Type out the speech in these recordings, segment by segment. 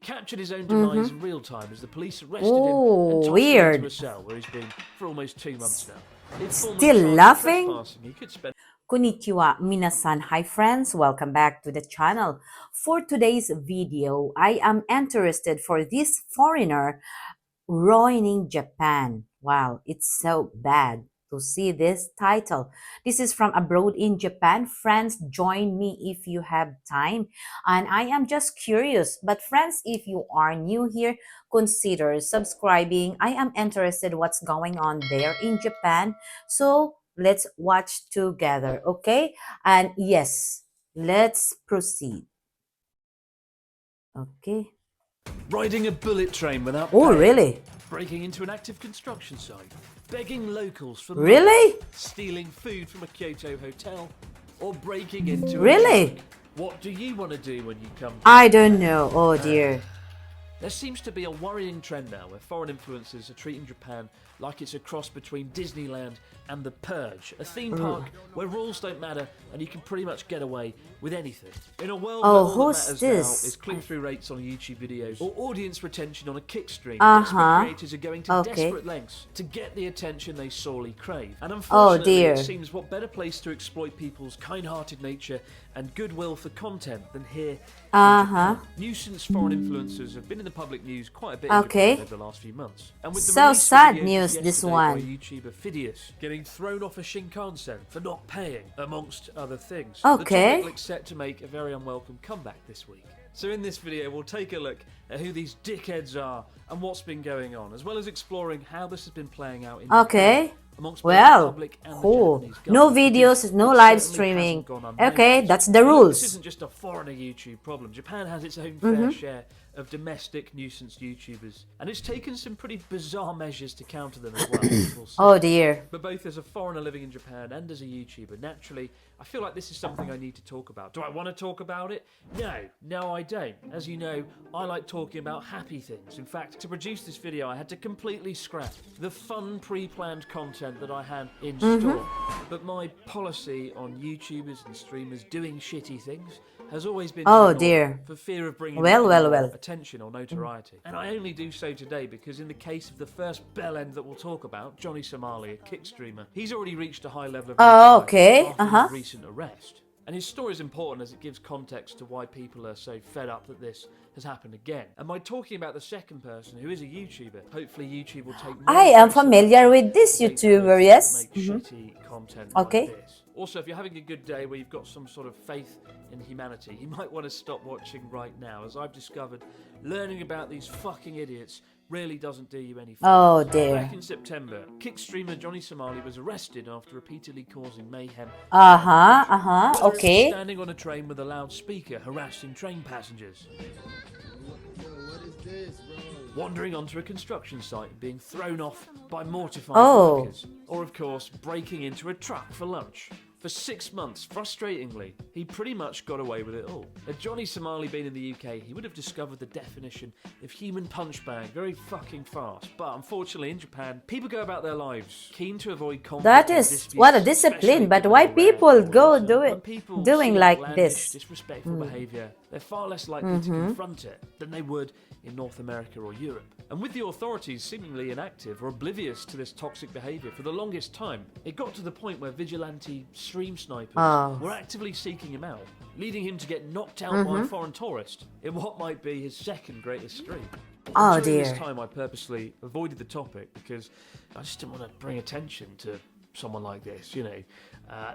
captured his own demise in real time as the police arrested him and tossed him into a cell where he's been for almost 2 months now. Still laughing? Konnichiwa, minasan. Hi friends, welcome back to the channel. For today's video, I am interested for this foreigner ruining Japan. Wow, it's so bad to see this title. This is from abroad in Japan. Friends, join me if you have time. And I am just curious. But friends, if you are new here, consider subscribing. I am interested what's going on there in Japan. So let's watch together, okay? And yes, let's proceed. Okay. Riding a bullet train without Oh, really? Breaking into an active construction site, begging locals for Really? money, stealing food from a Kyoto hotel, or breaking into Really? a bank. What do you want to do when you come to I don't know. Oh dear. There seems to be a worrying trend now where foreign influencers are treating Japan like it's a cross between Disneyland and The Purge, a theme park where rules don't matter and you can pretty much get away with anything. In a world where all that matters now is click-through rates on YouTube videos or audience retention on a kick stream, desperate creators are going to desperate lengths to get the attention they sorely crave. And unfortunately, it seems what better place to exploit people's kind-hearted nature and goodwill for content than here in Japan. Nuisance foreign influencers have been in the public news quite a bit in Japan over the last few months. And with the So sad news, this one. by YouTuber Phidias getting thrown off a Shinkansen for not paying, amongst other things. The topic looks set to make a very unwelcome comeback this week. So in this video, we'll take a look at who these dickheads are and what's been going on, as well as exploring how this has been playing out in Japan. Well, cool. No videos, no live streaming. Okay, that's the rules. This isn't just a foreigner YouTube problem. Japan has its own fair share of domestic nuisance YouTubers, and it's taken some pretty bizarre measures to counter them as well. Oh dear. But both as a foreigner living in Japan and as a YouTuber, naturally, I feel like this is something I need to talk about. Do I want to talk about it? No, I don't. As you know, I like talking about happy things. In fact, to produce this video, I had to completely scrap the fun pre-planned content that I had in store. But my policy on YouTubers and streamers doing shitty things has always been for fear of bringing attention or notoriety. And I only do so today because in the case of the first bellend that we'll talk about, Johnny Somali, a kick streamer, he's already reached a high level of after his recent arrest. And his story is important as it gives context to why people are so fed up that this has happened again. And by talking about the second person, who is a YouTuber, hopefully YouTube will take I am familiar with this YouTuber, yes. Make shitty content like this. Also, if you're having a good day where you've got some sort of faith in humanity, you might want to stop watching right now, as I've discovered learning about these fucking idiots really doesn't do you any favours. Oh dear. Back in September, kick streamer Johnny Somali was arrested after repeatedly causing mayhem. Okay. Standing on a train with a loudspeaker harassing train passengers. Wandering onto a construction site and being thrown off by mortified workers. Or of course, breaking into a truck for lunch. For 6 months, frustratingly, he pretty much got away with it all. Had Johnny Somali been in the UK, he would have discovered the definition of human punch bag very fucking fast. But unfortunately, in Japan, people go about their lives keen to avoid conflict. That is what a discipline, but why people go doing like this? Disrespectful behaviour, they're far less likely to confront it than they would in North America or Europe. And with the authorities seemingly inactive or oblivious to this toxic behaviour for the longest time, it got to the point where vigilante stream snipers were actively seeking him out, leading him to get knocked out by a foreign tourist in what might be his second greatest stream. During this time, I purposely avoided the topic because I just didn't want to bring attention to someone like this, you know.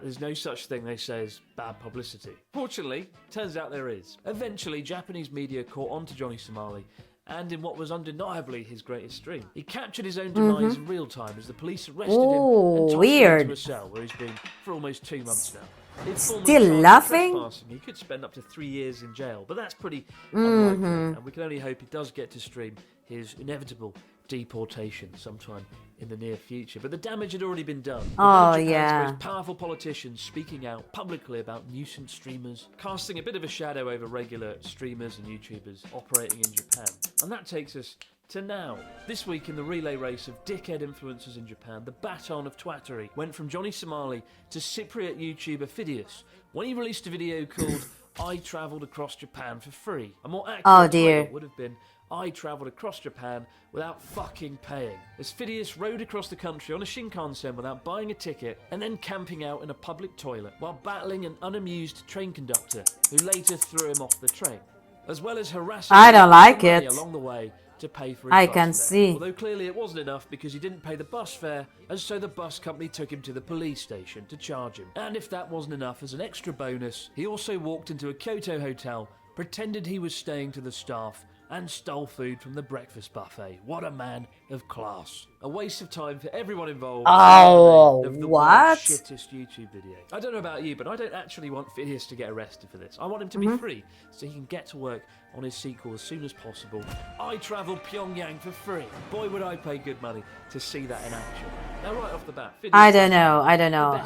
There's no such thing, they say, as bad publicity. Fortunately, turns out there is. Eventually, Japanese media caught on to Johnny Somali, and in what was undeniably his greatest stream. He captured his own demise in real time as the police arrested him and tossed him into a cell where he's been for almost 2 months now. Still laughing? He could spend up to 3 years in jail, but that's pretty unlikely, and we can only hope he does get to stream his inevitable deportation sometime in the near future. But the damage had already been done. Japan's most powerful politicians speaking out publicly about nuisance streamers, casting a bit of a shadow over regular streamers and YouTubers operating in Japan. And that takes us to now. This week in the relay race of dickhead influencers in Japan, the baton of twattery went from Johnny Somali to Cypriot YouTuber Phidias when he released a video called I travelled across Japan for free. A more Oh, accurate dear. title would have been I travelled across Japan without fucking paying. As Phidias rode across the country on a Shinkansen without buying a ticket and then camping out in a public toilet while battling an unamused train conductor who later threw him off the train, as well as harassing I don't like money it. along the way to pay for his I bus can fare. see. Although clearly it wasn't enough because he didn't pay the bus fare, and so the bus company took him to the police station to charge him. And if that wasn't enough as an extra bonus, he also walked into a Kyoto hotel, pretended he was staying to the staff, and stole food from the breakfast buffet. What a man of class. A waste of time for everyone involved. Oh, of the what? world's shittest YouTube video. I don't know about you, but I don't actually want Phidias to get arrested for this. I want him to be free so he can get to work on his sequel as soon as possible. I travelled Pyongyang for free. Boy, would I pay good money to see that in action. Now, right off the bat, Phidias, I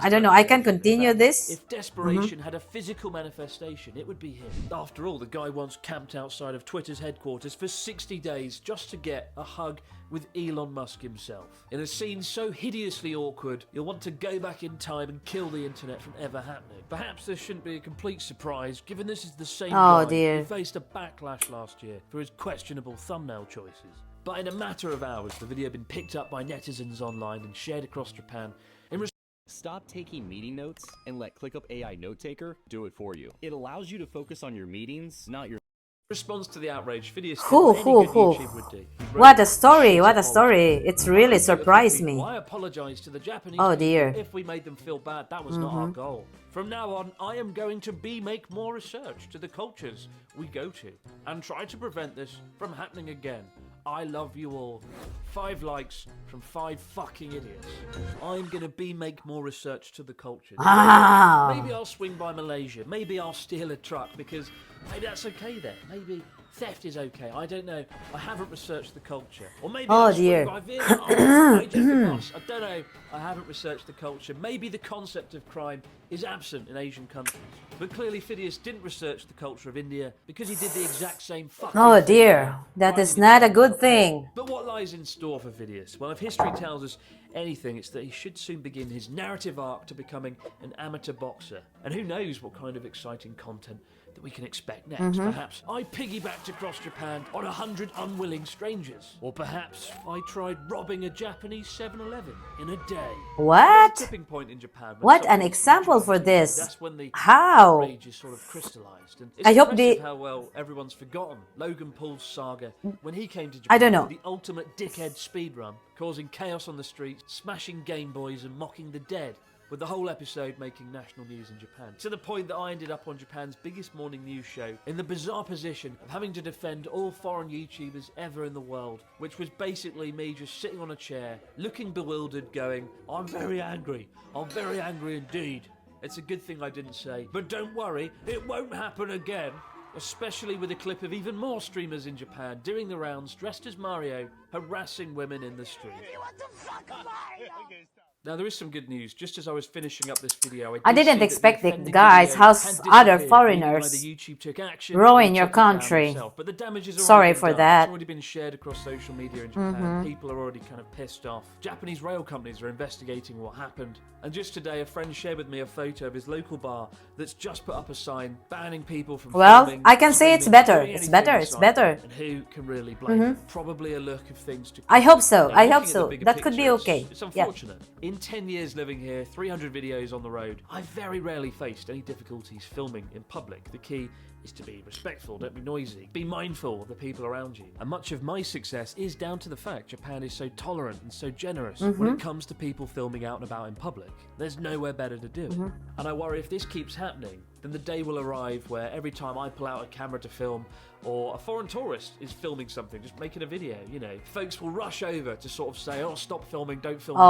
don't know. I can continue this. if desperation had a physical manifestation, it would be him. After all, the guy once camped outside of Twitter's headquarters for 60 days just to get a hug with Elon Musk himself. In a scene so hideously awkward, you'll want to go back in time and kill the internet from ever happening. Perhaps this shouldn't be a complete surprise, given this is the same guy dear. who faced a backlash last year for his questionable thumbnail choices. But in a matter of hours, the video had been picked up by netizens online and shared across Japan. Stop taking meeting notes and let ClickUp AI Note Taker do it for you. It allows you to focus on your meetings, not your response to the outrage, Phidias did Who, what any good who? YouTube would do. He wrote, What a story, what a "Shit story. apology. It's really surprised me. I apologize to the Japanese Oh, people dear. if we made them feel bad. That was not our goal. From now on, I am going to make more research to the cultures we go to and try to prevent this from happening again. I love you all. 5 likes from 5 fucking idiots. I'm gonna make more research to the cultures. Wow. Maybe I'll swing by Malaysia. Maybe I'll steal a truck because maybe that's okay there. Maybe theft is okay. I don't know. I haven't researched the culture. Or maybe Oh, I'll swing dear. by Vietnam. I don't know. I haven't researched the culture. Maybe the concept of crime is absent in Asian countries. But clearly Phidias didn't research the culture of India because he did the exact same fucking Oh thing. dear, that is not a good thing. But what lies in store for Phidias? Well, if history tells us anything, it's that he should soon begin his narrative arc to becoming an amateur boxer. And who knows what kind of exciting content that we can expect next. Perhaps I piggybacked across Japan on 100 unwilling strangers. Or perhaps I tried robbing a Japanese 7-Eleven in a day. What? There's a tipping point in Japan when What an something example happens. for this. That's when the How? outrage is sort of crystallized. And it's I hope impressive the- how well everyone's forgotten Logan Paul's saga when he came to Japan. I don't know. The ultimate dickhead speedrun, causing chaos on the streets, smashing Game Boys and mocking the dead, with the whole episode making national news in Japan. To the point that I ended up on Japan's biggest morning news show in the bizarre position of having to defend all foreign YouTubers ever in the world, which was basically me just sitting on a chair, looking bewildered, going, I'm very angry indeed. It's a good thing I didn't say, but don't worry, it won't happen again. Especially with a clip of even more streamers in Japan doing the rounds dressed as Mario, harassing women in the street. Now there is some good news. Just as I was finishing up this video, I did didn't see that expect the it, offending guys. video How had other disappeared, foreigners meaning either YouTube took action grow or in your took it down country. themselves. But the damage is already Sorry been for done. that. It's already been shared across social media in Japan. People are already kind of pissed off. Japanese rail companies are investigating what happened. And just today, a friend shared with me a photo of his local bar that's just put up a sign banning people from Well, filming, I can say it's streaming, better. doing It's anything better. It's inside. better. And who can really blame them? Probably a look of things to I hope so. Now, I looking hope at the so. bigger That could be picture, okay. It's Yeah. unfortunate. In 10 years living here, 300 videos on the road, I've very rarely faced any difficulties filming in public. The key is to be respectful, don't be noisy, be mindful of the people around you. And much of my success is down to the fact Japan is so tolerant and so generous when it comes to people filming out and about in public. There's nowhere better to do it. And I worry if this keeps happening, then the day will arrive where every time I pull out a camera to film, or a foreign tourist is filming something, just making a video, you know, folks will rush over to sort of say, oh, stop filming, don't film here,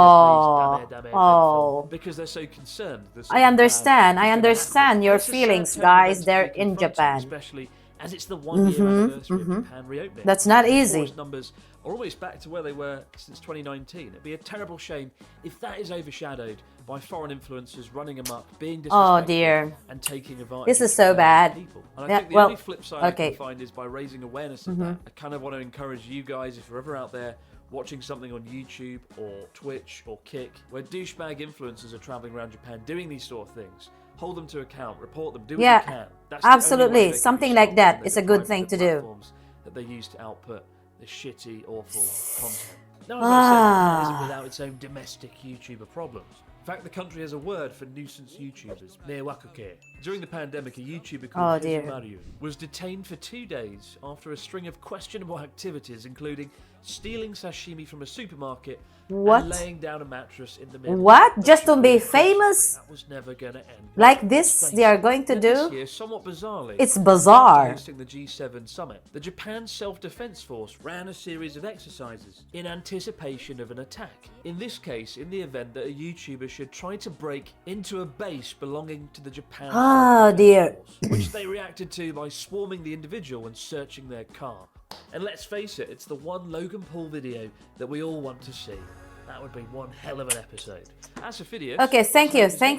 please, damn it, don't film, because they're so concerned. I understand your feelings, guys, there in Japan. Especially as it's the 1 year anniversary of Japan reopening. That's not easy. Tourist numbers are almost back to where they were since 2019. It'd be a terrible shame if that is overshadowed by foreign influencers running amok, being disrespectful, Oh dear. and taking advantage. This is of so ordinary bad. people. And I Yeah, think the well, only flip side I okay. can find is by raising awareness of that. I kind of want to encourage you guys, if you're ever out there watching something on YouTube or Twitch or Kick, where douchebag influencers are traveling around Japan doing these sort of things, hold them to account, report them, do Yeah, what you can. That's the only way absolutely. they can be Something stopped, like that and is they're a good deprived thing of the to do. platforms that they use to output the shitty, awful content. Now, as I said, Japan isn't without its own domestic YouTuber problems. In fact, the country has a word for nuisance YouTubers, mewakuke. During the pandemic, a YouTuber called Mario was detained for 2 days after a string of questionable activities, including stealing sashimi from a supermarket and laying down a mattress in the middle. What? Just to be famous? That was never gonna end. Like this they are going to This do? year, somewhat bizarrely, It's bizarre. after hosting the G7 summit, the Japan Self-Defense Force ran a series of exercises in anticipation of an attack. In this case, in the event that a YouTuber should try to break into a base belonging to the Japan Self-Defense Force, which they reacted to by swarming the individual and searching their car. And let's face it, it's the one Logan Paul video that we all want to see. That would be one hell of an episode. As a video, Okay, thank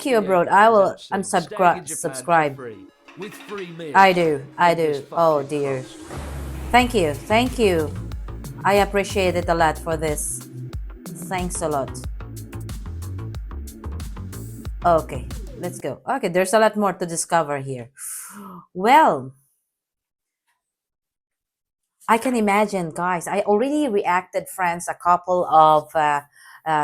you abroad. I will unsubscribe. With free meals. I do. Oh dear. Thank you. I appreciate it a lot for this. Thanks a lot. Okay, let's go. Okay, there's a lot more to discover here. Well, I can imagine, guys. I already reacted, friends, a couple of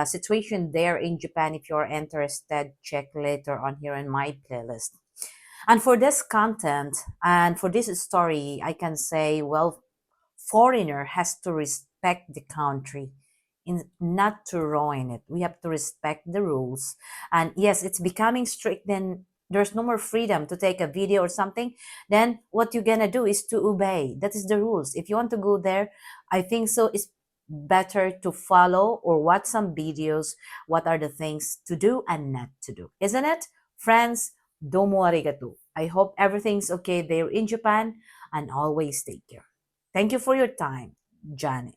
situation there in Japan. If you're interested, check later on here in my playlist. And for this content and for this story, I can say, well, foreigner has to respect the country, not to ruin it. We have to respect the rules. And yes, it's becoming strict. Then there's no more freedom to take a video or something. Then what you're gonna do is to obey. That is the rules. If you want to go there, I think so it's better to follow or watch some videos. What are the things to do and not to do? Isn't it? Friends, domo arigato. I hope everything's okay there in Japan and always take care. Thank you for your time, Janet.